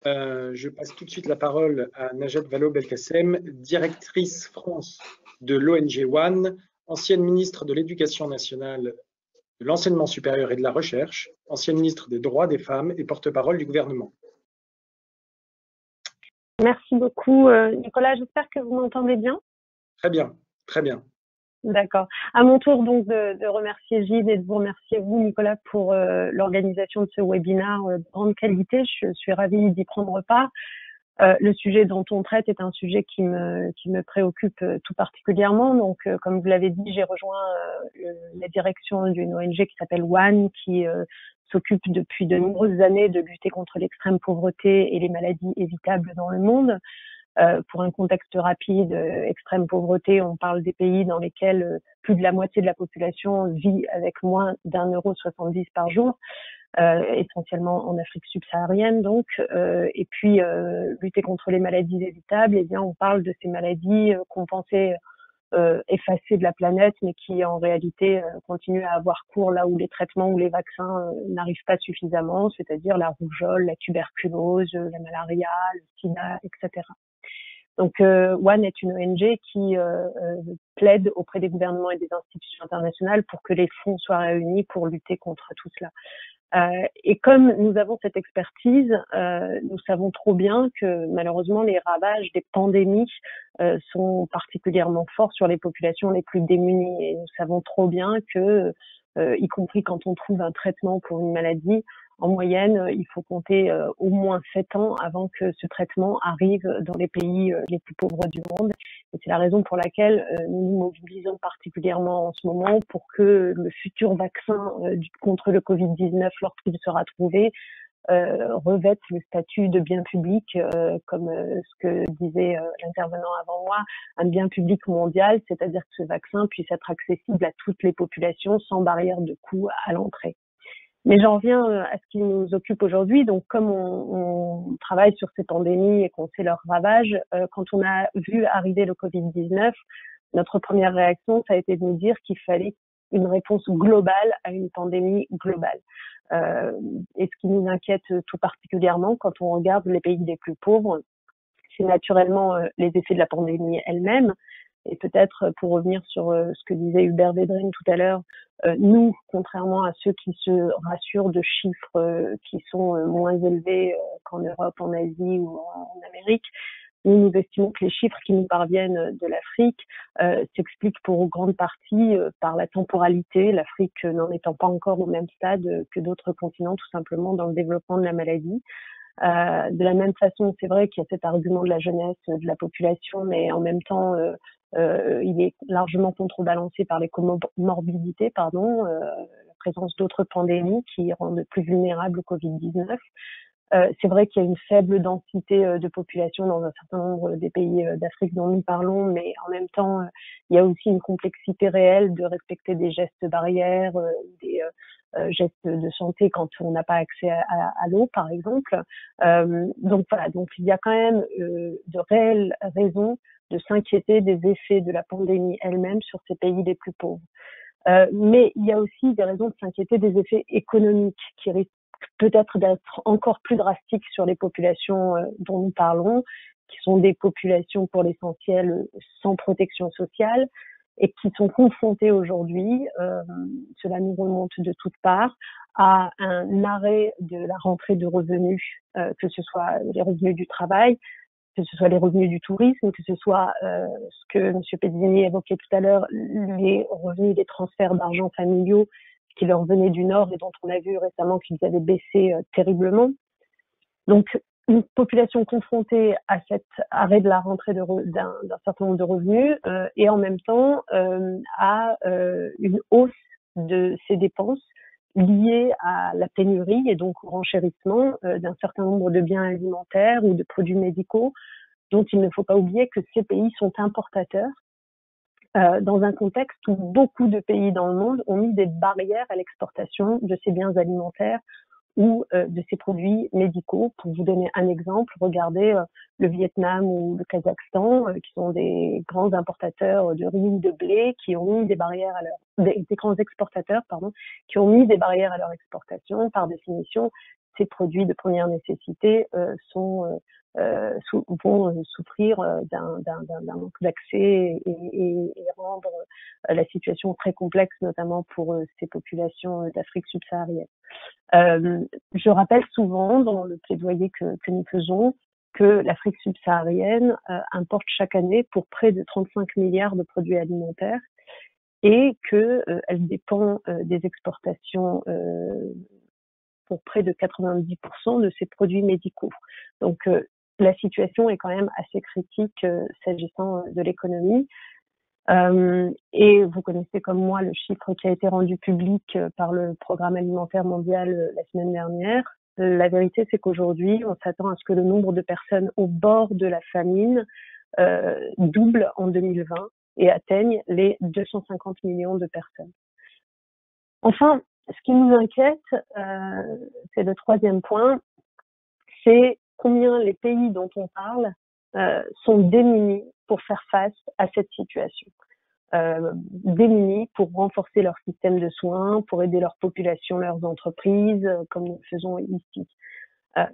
Je passe tout de suite la parole à Najat Vallaud-Belkacem, directrice France de l'ONG One, ancienne ministre de l'Éducation nationale, de l'enseignement supérieur et de la recherche, ancienne ministre des droits des femmes et porte-parole du gouvernement. Merci beaucoup, Nicolas. J'espère que vous m'entendez bien. Très bien, très bien. D'accord. À mon tour donc de remercier Gilles et de vous remercier vous, Nicolas, pour l'organisation de ce webinaire de grande qualité. Je suis ravie d'y prendre part. Le sujet dont on traite est un sujet qui me préoccupe tout particulièrement. Donc, comme vous l'avez dit, j'ai rejoint la direction d'une ONG qui s'appelle One, qui s'occupe depuis de nombreuses années de lutter contre l'extrême pauvreté et les maladies évitables dans le monde. Pour un contexte rapide, extrême pauvreté, on parle des pays dans lesquels plus de la moitié de la population vit avec moins d'1,70 € par jour. Essentiellement en Afrique subsaharienne donc, et puis lutter contre les maladies évitables, eh bien on parle de ces maladies qu'on pensait effacées de la planète, mais qui en réalité continuent à avoir cours là où les traitements ou les vaccins n'arrivent pas suffisamment, c'est-à-dire la rougeole, la tuberculose, la malaria, le sida, etc. Donc, One est une ONG qui plaide auprès des gouvernements et des institutions internationales pour que les fonds soient réunis pour lutter contre tout cela. Et comme nous avons cette expertise, nous savons trop bien que malheureusement les ravages des pandémies sont particulièrement forts sur les populations les plus démunies. Et nous savons trop bien que, y compris quand on trouve un traitement pour une maladie, en moyenne, il faut compter au moins 7 ans avant que ce traitement arrive dans les pays les plus pauvres du monde. Et c'est la raison pour laquelle nous nous mobilisons particulièrement en ce moment pour que le futur vaccin contre le Covid-19, lorsqu'il sera trouvé, revête le statut de bien public, comme ce que disait l'intervenant avant moi, un bien public mondial, c'est-à-dire que ce vaccin puisse être accessible à toutes les populations sans barrière de coût à l'entrée. Mais j'en reviens à ce qui nous occupe aujourd'hui. Donc, comme on travaille sur ces pandémies et qu'on sait leurs ravages, quand on a vu arriver le Covid-19, notre première réaction, ça a été de nous dire qu'il fallait une réponse globale à une pandémie globale. Et ce qui nous inquiète tout particulièrement quand on regarde les pays les plus pauvres, c'est naturellement les effets de la pandémie elle-même. Et peut-être pour revenir sur ce que disait Hubert Védrine tout à l'heure, nous, contrairement à ceux qui se rassurent de chiffres qui sont moins élevés qu'en Europe, en Asie ou en Amérique, nous estimons que les chiffres qui nous parviennent de l'Afrique s'expliquent pour grande partie par la temporalité, l'Afrique n'en étant pas encore au même stade que d'autres continents, tout simplement dans le développement de la maladie. De la même façon, c'est vrai qu'il y a cet argument de la jeunesse, de la population, mais en même temps, il est largement contrebalancé par les comorbidités, la présence d'autres pandémies qui rendent plus vulnérables au Covid-19. C'est vrai qu'il y a une faible densité de population dans un certain nombre des pays d'Afrique dont nous parlons, mais en même temps, il y a aussi une complexité réelle de respecter des gestes barrières, des gestes de santé quand on n'a pas accès à l'eau, par exemple. Donc voilà, donc il y a quand même de réelles raisons de s'inquiéter des effets de la pandémie elle-même sur ces pays les plus pauvres. Mais il y a aussi des raisons de s'inquiéter des effets économiques qui risquent peut-être d'être encore plus drastiques sur les populations dont nous parlons, qui sont des populations pour l'essentiel sans protection sociale et qui sont confrontées aujourd'hui, cela nous remonte de toutes parts, à un arrêt de la rentrée de revenus, que ce soit les revenus du travail, que ce soit les revenus du tourisme, que ce soit ce que M. Pedini évoquait tout à l'heure, les revenus des transferts d'argent familiaux qui leur venaient du Nord et dont on a vu récemment qu'ils avaient baissé terriblement. Donc, une population confrontée à cet arrêt de la rentrée d'un certain nombre de revenus et en même temps à une hausse de ces dépenses liées à la pénurie et donc au renchérissement d'un certain nombre de biens alimentaires ou de produits médicaux dont il ne faut pas oublier que ces pays sont importateurs dans un contexte où beaucoup de pays dans le monde ont mis des barrières à l'exportation de ces biens alimentaires ou de ces produits médicaux. Pour vous donner un exemple, regardez le Vietnam ou le Kazakhstan, qui sont des grands importateurs de riz ou de blé, qui ont mis des barrières à des grands exportateurs, qui ont mis des barrières à leur exportation. Par définition, ces produits de première nécessité vont souffrir d'un manque d'accès et rendre la situation très complexe, notamment pour ces populations d'Afrique subsaharienne. Je rappelle souvent dans le plaidoyer que nous faisons que l'Afrique subsaharienne importe chaque année pour près de 35 milliards de produits alimentaires et qu'elle dépend des exportations pour près de 90% de ces produits médicaux. Donc la situation est quand même assez critique s'agissant de l'économie. Et vous connaissez comme moi le chiffre qui a été rendu public par le Programme alimentaire mondial la semaine dernière. La vérité, c'est qu'aujourd'hui, on s'attend à ce que le nombre de personnes au bord de la famine double en 2020 et atteigne les 250 millions de personnes. Enfin, ce qui nous inquiète, c'est le troisième point, c'est combien les pays dont on parle sont démunis pour faire face à cette situation. Démunis pour renforcer leur système de soins, pour aider leur population, leurs entreprises, comme nous le faisons ici.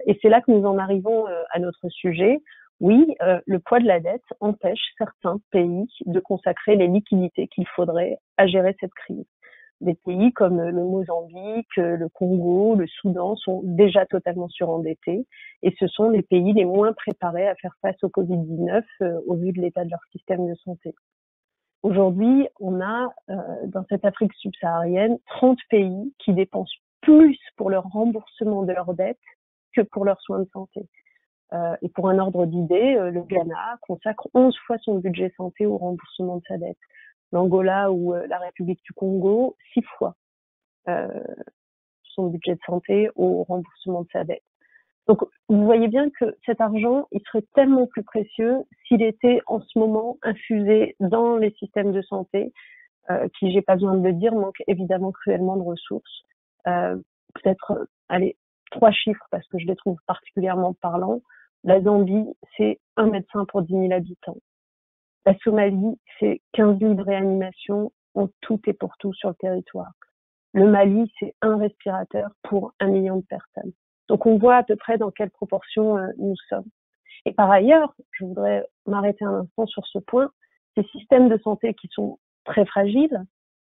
Et c'est là que nous en arrivons à notre sujet. Oui, le poids de la dette empêche certains pays de consacrer les liquidités qu'il faudrait à gérer cette crise. Des pays comme le Mozambique, le Congo, le Soudan sont déjà totalement surendettés et ce sont les pays les moins préparés à faire face au Covid-19 au vu de l'état de leur système de santé. Aujourd'hui, on a dans cette Afrique subsaharienne 30 pays qui dépensent plus pour leur remboursement de leurs dettes que pour leurs soins de santé. Et pour un ordre d'idée, le Ghana consacre 11 fois son budget santé au remboursement de sa dette. L'Angola ou la République du Congo, 6 fois son budget de santé au remboursement de sa dette. Donc, vous voyez bien que cet argent, il serait tellement plus précieux s'il était en ce moment infusé dans les systèmes de santé, qui, j'ai pas besoin de le dire, manquent évidemment cruellement de ressources. Peut-être, allez, 3 chiffres parce que je les trouve particulièrement parlants. La Zambie, c'est 1 médecin pour 10 000 habitants. La Somalie, c'est 15 000 réanimations en tout et pour tout sur le territoire. Le Mali, c'est 1 respirateur pour 1 million de personnes. Donc, on voit à peu près dans quelle proportion nous sommes. Et par ailleurs, je voudrais m'arrêter un instant sur ce point, ces systèmes de santé qui sont très fragiles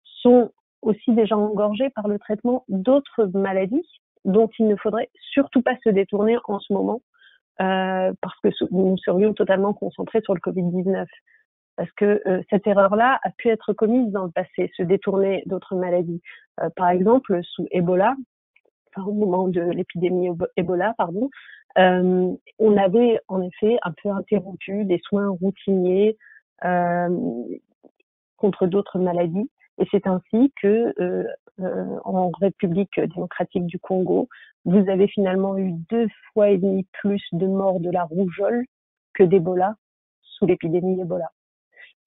sont aussi déjà engorgés par le traitement d'autres maladies dont il ne faudrait surtout pas se détourner en ce moment parce que nous serions totalement concentrés sur le Covid-19. Parce que cette erreur-là a pu être commise dans le passé, se détourner d'autres maladies. Par exemple, sous Ebola, au moment de l'épidémie Ebola, on avait en effet un peu interrompu des soins routiniers contre d'autres maladies. Et c'est ainsi que en République démocratique du Congo, vous avez finalement eu 2,5 fois plus de morts de la rougeole que d'Ebola sous l'épidémie Ebola.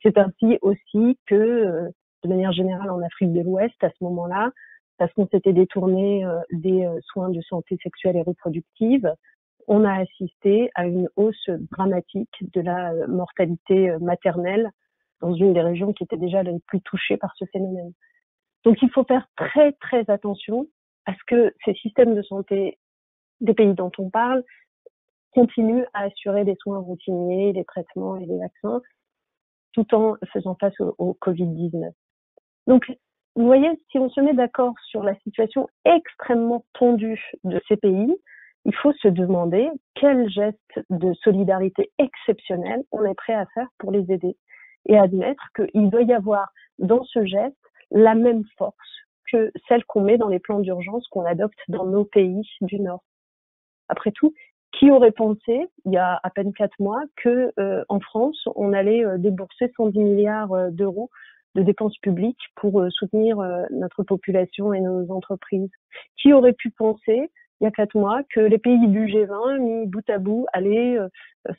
C'est ainsi aussi que, de manière générale en Afrique de l'Ouest, à ce moment-là, parce qu'on s'était détourné des soins de santé sexuelle et reproductive, on a assisté à une hausse dramatique de la mortalité maternelle dans une des régions qui étaient déjà les plus touchées par ce phénomène. Donc il faut faire très très attention à ce que ces systèmes de santé des pays dont on parle continuent à assurer des soins routiniers, des traitements et des vaccins, tout en faisant face au Covid-19. Donc, vous voyez, si on se met d'accord sur la situation extrêmement tendue de ces pays, il faut se demander quel geste de solidarité exceptionnel on est prêt à faire pour les aider et admettre qu'il doit y avoir dans ce geste la même force que celle qu'on met dans les plans d'urgence qu'on adopte dans nos pays du Nord. Après tout, qui aurait pensé, il y a à peine 4 mois, que en France, on allait débourser 110 milliards d'euros de dépenses publiques pour soutenir notre population et nos entreprises. Qui aurait pu penser, il y a 4 mois, que les pays du G20, mis bout à bout, allaient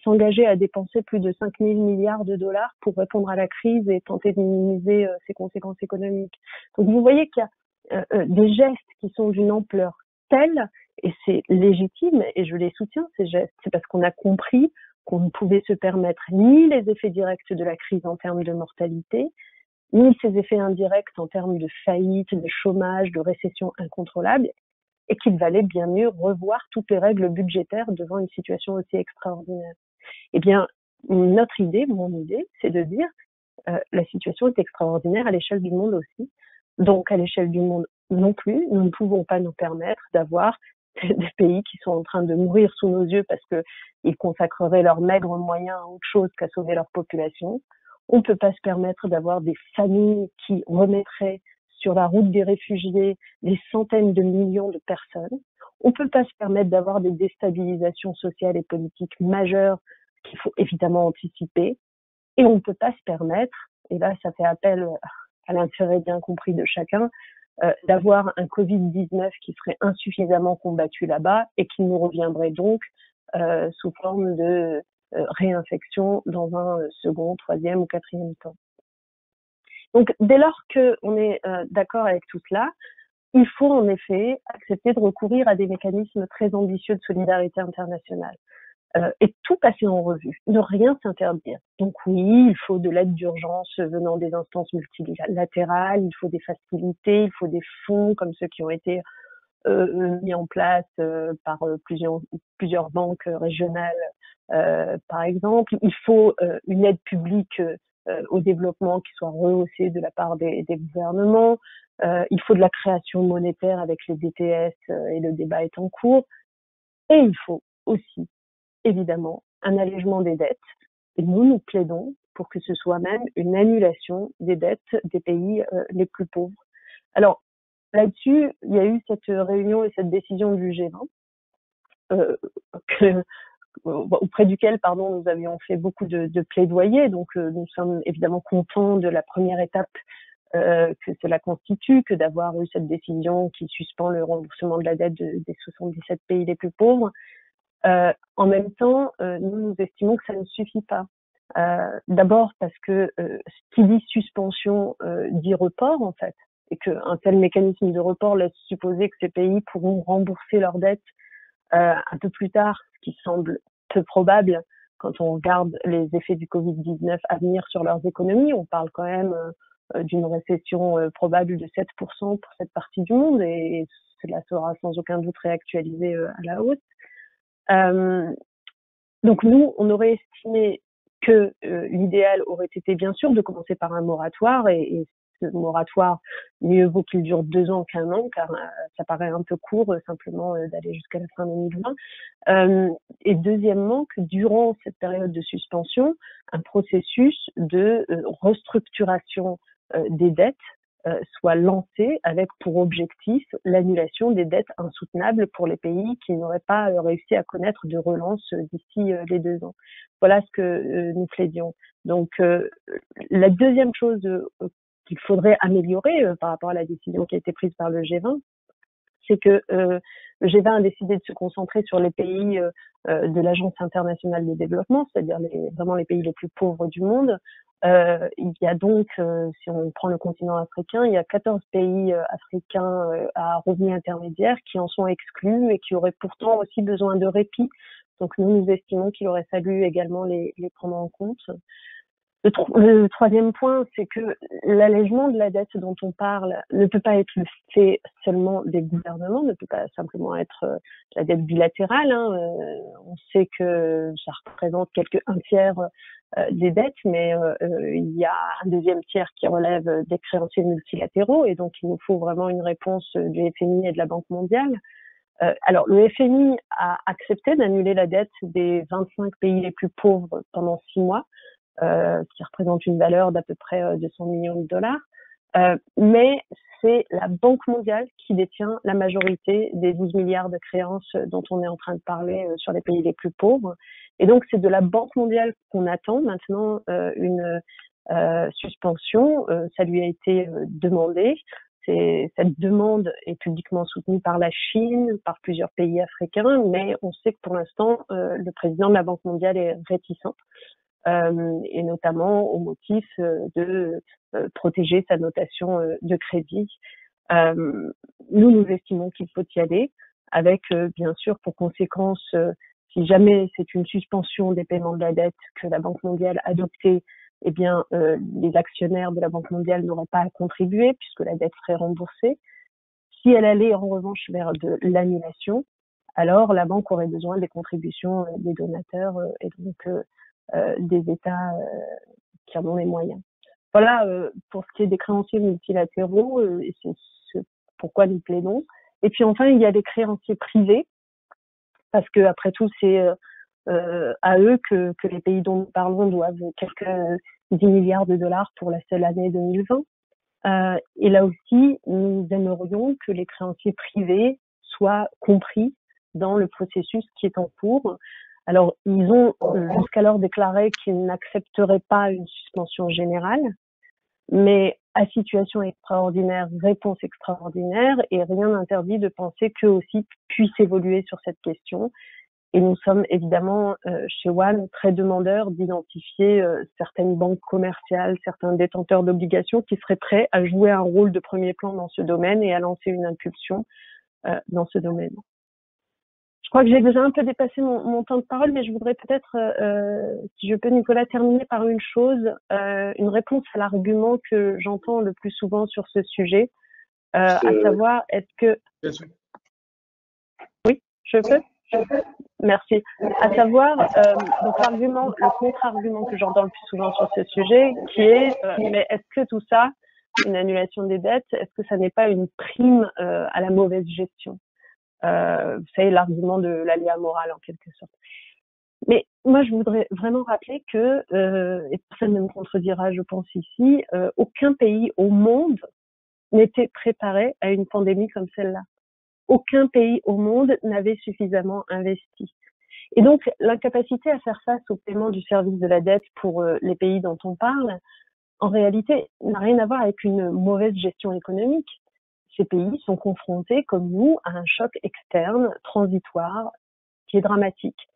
s'engager à dépenser plus de 5 000 milliards de dollars pour répondre à la crise et tenter de minimiser ses conséquences économiques. Donc vous voyez qu'il y a des gestes qui sont d'une ampleur telle, et c'est légitime, et je les soutiens, ces gestes. C'est parce qu'on a compris qu'on ne pouvait se permettre ni les effets directs de la crise en termes de mortalité, ni ses effets indirects en termes de faillite, de chômage, de récession incontrôlable. et qu'il valait bien mieux revoir toutes les règles budgétaires devant une situation aussi extraordinaire. Eh bien, notre idée, mon idée, c'est de dire la situation est extraordinaire à l'échelle du monde aussi. Donc, à l'échelle du monde non plus, nous ne pouvons pas nous permettre d'avoir des pays qui sont en train de mourir sous nos yeux parce qu'ils consacreraient leurs maigres moyens à autre chose qu'à sauver leur population. On ne peut pas se permettre d'avoir des familles qui remettraient sur la route des réfugiés des centaines de millions de personnes. On ne peut pas se permettre d'avoir des déstabilisations sociales et politiques majeures qu'il faut évidemment anticiper. Et on ne peut pas se permettre, et là ça fait appel à l'intérêt bien compris de chacun, d'avoir un Covid-19 qui serait insuffisamment combattu là-bas et qui nous reviendrait donc sous forme de réinfection dans un second, troisième ou quatrième temps. Donc dès lors qu'on est d'accord avec tout cela, il faut en effet accepter de recourir à des mécanismes très ambitieux de solidarité internationale. Et tout passer en revue, ne rien s'interdire. Donc oui, il faut de l'aide d'urgence venant des instances multilatérales, il faut des facilités, il faut des fonds comme ceux qui ont été mis en place par plusieurs banques régionales, par exemple. Il faut une aide publique au développement qui soit rehaussée de la part des gouvernements. Il faut de la création monétaire avec les DTS et le débat est en cours. Et il faut aussi évidemment un allègement des dettes. Et nous plaidons pour que ce soit même une annulation des dettes des pays les plus pauvres. Alors, là-dessus, il y a eu cette réunion et cette décision du G20, auprès duquel, nous avions fait beaucoup de plaidoyer. Donc, nous sommes évidemment contents de la première étape que cela constitue, que d'avoir eu cette décision qui suspend le remboursement de la dette des 77 pays les plus pauvres. En même temps, nous estimons que ça ne suffit pas. D'abord parce que qui dit suspension dit report en fait, et qu'un tel mécanisme de report laisse supposer que ces pays pourront rembourser leurs dettes un peu plus tard, ce qui semble peu probable quand on regarde les effets du Covid-19 à venir sur leurs économies. On parle quand même d'une récession probable de 7% pour cette partie du monde, et cela sera sans aucun doute réactualisé à la hausse. Donc nous, on aurait estimé que l'idéal aurait été bien sûr de commencer par un moratoire, et ce moratoire, mieux vaut qu'il dure 2 ans qu'1 an, car ça paraît un peu court simplement d'aller jusqu'à la fin 2020. Et deuxièmement, que durant cette période de suspension, un processus de restructuration des dettes soit lancé avec pour objectif l'annulation des dettes insoutenables pour les pays qui n'auraient pas réussi à connaître de relance d'ici les 2 ans. Voilà ce que nous plaidions. Donc la deuxième chose qu'il faudrait améliorer par rapport à la décision qui a été prise par le G20, c'est que le G20 a décidé de se concentrer sur les pays de l'Agence internationale de développement, c'est-à-dire vraiment les pays les plus pauvres du monde. Il y a donc, si on prend le continent africain, il y a 14 pays africains à revenus intermédiaires qui en sont exclus et qui auraient pourtant aussi besoin de répit. Donc nous estimons qu'il aurait fallu également les prendre en compte. Le troisième point, c'est que l'allègement de la dette dont on parle ne peut pas être le fait seulement des gouvernements, ne peut pas simplement être la dette bilatérale. On sait que ça représente un tiers des dettes, mais il y a un deuxième tiers qui relève des créanciers multilatéraux, et donc il nous faut vraiment une réponse du FMI et de la Banque mondiale. Alors, le FMI a accepté d'annuler la dette des 25 pays les plus pauvres pendant 6 mois. Qui représente une valeur d'à peu près 200 millions de dollars. Mais c'est la Banque mondiale qui détient la majorité des 12 milliards de créances dont on est en train de parler sur les pays les plus pauvres. Et donc, c'est de la Banque mondiale qu'on attend maintenant une suspension. Ça lui a été demandé. Cette demande est publiquement soutenue par la Chine, par plusieurs pays africains, mais on sait que pour l'instant, le président de la Banque mondiale est réticent. Et notamment au motif de protéger sa notation de crédit. Nous estimons qu'il faut y aller, avec bien sûr pour conséquence, si jamais c'est une suspension des paiements de la dette que la Banque mondiale a adoptée, eh bien les actionnaires de la Banque mondiale n'auraient pas à contribuer puisque la dette serait remboursée. Si elle allait en revanche vers de l'annulation, alors la banque aurait besoin des contributions des donateurs et donc des États qui en ont les moyens. Voilà pour ce qui est des créanciers multilatéraux, et c'est pourquoi nous plaidons. Et puis enfin, il y a des créanciers privés, parce que après tout, c'est à eux que les pays dont nous parlons doivent quelques 10 milliards de dollars pour la seule année 2020. Et là aussi, nous aimerions que les créanciers privés soient compris dans le processus qui est en cours. Alors, ils ont jusqu'alors déclaré qu'ils n'accepteraient pas une suspension générale, mais à situation extraordinaire, réponse extraordinaire, et rien n'interdit de penser qu'eux aussi puissent évoluer sur cette question. Et nous sommes évidemment chez One très demandeurs d'identifier certaines banques commerciales, certains détenteurs d'obligations qui seraient prêts à jouer un rôle de premier plan dans ce domaine et à lancer une impulsion dans ce domaine. Je crois que j'ai déjà un peu dépassé mon temps de parole, mais je voudrais peut-être, si je peux, Nicolas, terminer par une chose, une réponse à l'argument que j'entends le plus souvent sur ce sujet, à savoir, est-ce que... Oui, je peux ? Merci. À savoir, donc l'argument, le contre-argument que j'entends le plus souvent sur ce sujet, qui est, mais est-ce que tout ça, une annulation des dettes, est-ce que ça n'est pas une prime à la mauvaise gestion? Vous savez, l'argument de l'aléa moral en quelque sorte. Mais moi, je voudrais vraiment rappeler que, et personne ne me contredira, je pense ici, aucun pays au monde n'était préparé à une pandémie comme celle-là. Aucun pays au monde n'avait suffisamment investi. Et donc, l'incapacité à faire face au paiement du service de la dette pour les pays dont on parle, en réalité, n'a rien à voir avec une mauvaise gestion économique. Ces pays sont confrontés, comme nous, à un choc externe, transitoire, qui est dramatique.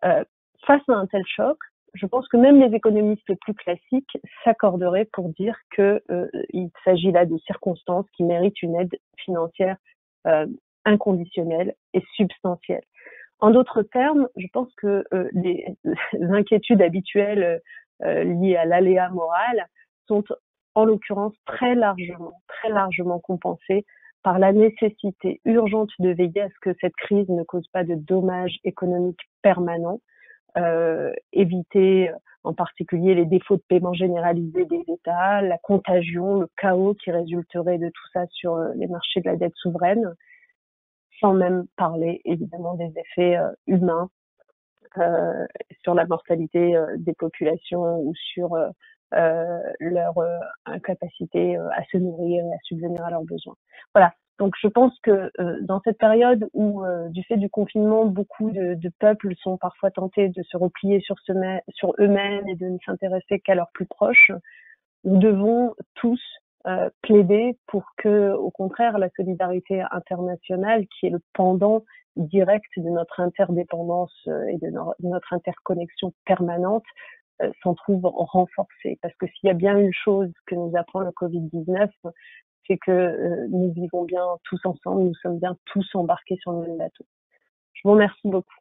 Face à un tel choc, je pense que même les économistes les plus classiques s'accorderaient pour dire qu'il s'agit là de circonstances qui méritent une aide financière inconditionnelle et substantielle. En d'autres termes, je pense que les inquiétudes habituelles liées à l'aléa moral sont en l'occurrence très largement compensées par la nécessité urgente de veiller à ce que cette crise ne cause pas de dommages économiques permanents, éviter en particulier les défauts de paiement généralisés des États, la contagion, le chaos qui résulterait de tout ça sur les marchés de la dette souveraine, sans même parler évidemment des effets humains sur la mortalité des populations ou sur leur incapacité à se nourrir et à subvenir à leurs besoins. Voilà. Donc je pense que dans cette période où, du fait du confinement, beaucoup de peuples sont parfois tentés de se replier sur eux-mêmes et de ne s'intéresser qu'à leurs plus proches, nous devons tous plaider pour que, au contraire, la solidarité internationale, qui est le pendant direct de notre interdépendance et de notre interconnexion permanente, s'en trouve renforcée. Parce que s'il y a bien une chose que nous apprend le Covid-19, c'est que nous vivons bien tous ensemble, nous sommes bien tous embarqués sur le même bateau. Je vous remercie beaucoup.